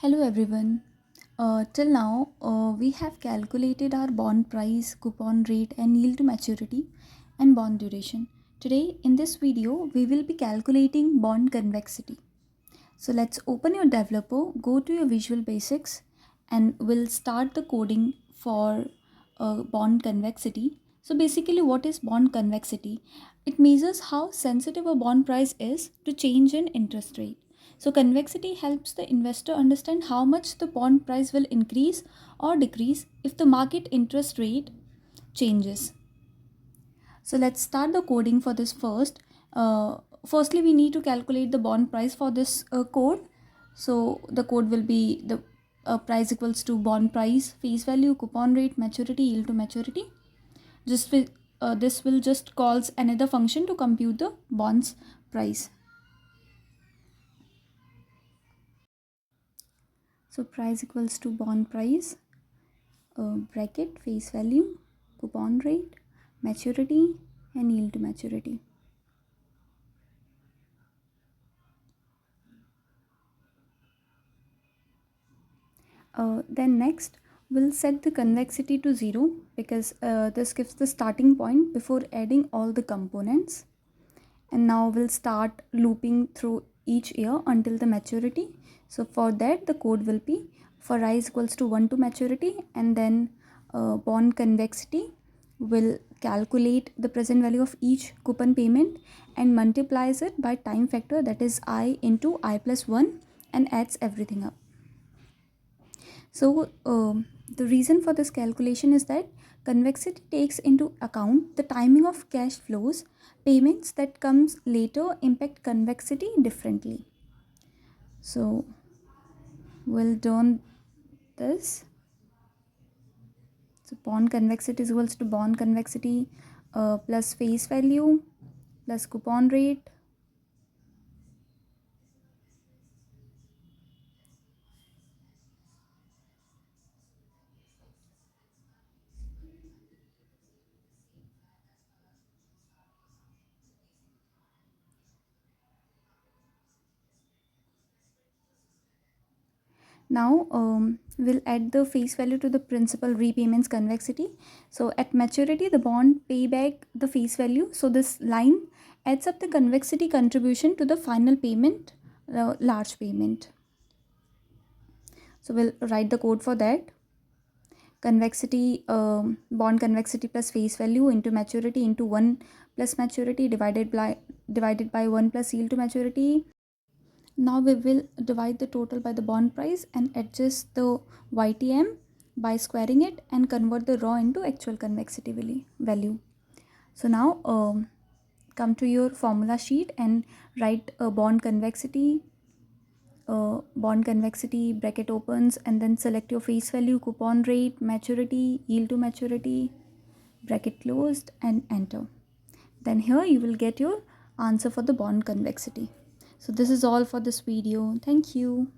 Hello everyone. Till now, we have calculated our bond price, coupon rate, and yield to maturity and bond duration. Today, in this video, we will be calculating bond convexity. So let's open your developer, go to your Visual Basics, and we'll start the coding for bond convexity. So basically, what is bond convexity? It measures how sensitive a bond price is to change in interest rate. So convexity helps the investor understand how much the bond price will increase or decrease if the market interest rate changes. So let's start the coding for this first. Firstly, we need to calculate the bond price for this code. So the code will be the price equals to bond price, face value, coupon rate, maturity, yield to maturity. This will just calls another function to compute the bonds price. So price equals to bond price, bracket, face value, coupon rate, maturity, and yield to maturity. Then next we'll set the convexity to 0 because this gives the starting point before adding all the components. And now we'll start looping through each year until the maturity. So for that the code will be for I is equals to 1 to maturity, and then bond convexity will calculate the present value of each coupon payment and multiplies it by time factor, that is I into I plus 1, and adds everything up. So the reason for this calculation is that convexity takes into account the timing of cash flows. Payments that comes later impact convexity differently. So we'll do this. So bond convexity is equals to bond convexity plus face value plus coupon rate. Now we'll add the face value to the principal repayments convexity. So at maturity the bond pay back the face value. So this line adds up the convexity contribution to the final payment, large payment. So we'll write the code for that. Convexity, bond convexity plus face value into maturity into 1 plus maturity divided by 1 plus yield to maturity. Now we will divide the total by the bond price and adjust the YTM by squaring it and convert the raw into actual convexity value. So now come to your formula sheet and write a bond convexity bracket opens, and then select your face value, coupon rate, maturity, yield to maturity, bracket closed, and enter. Then here you will get your answer for the bond convexity. So this is all for this video. Thank you.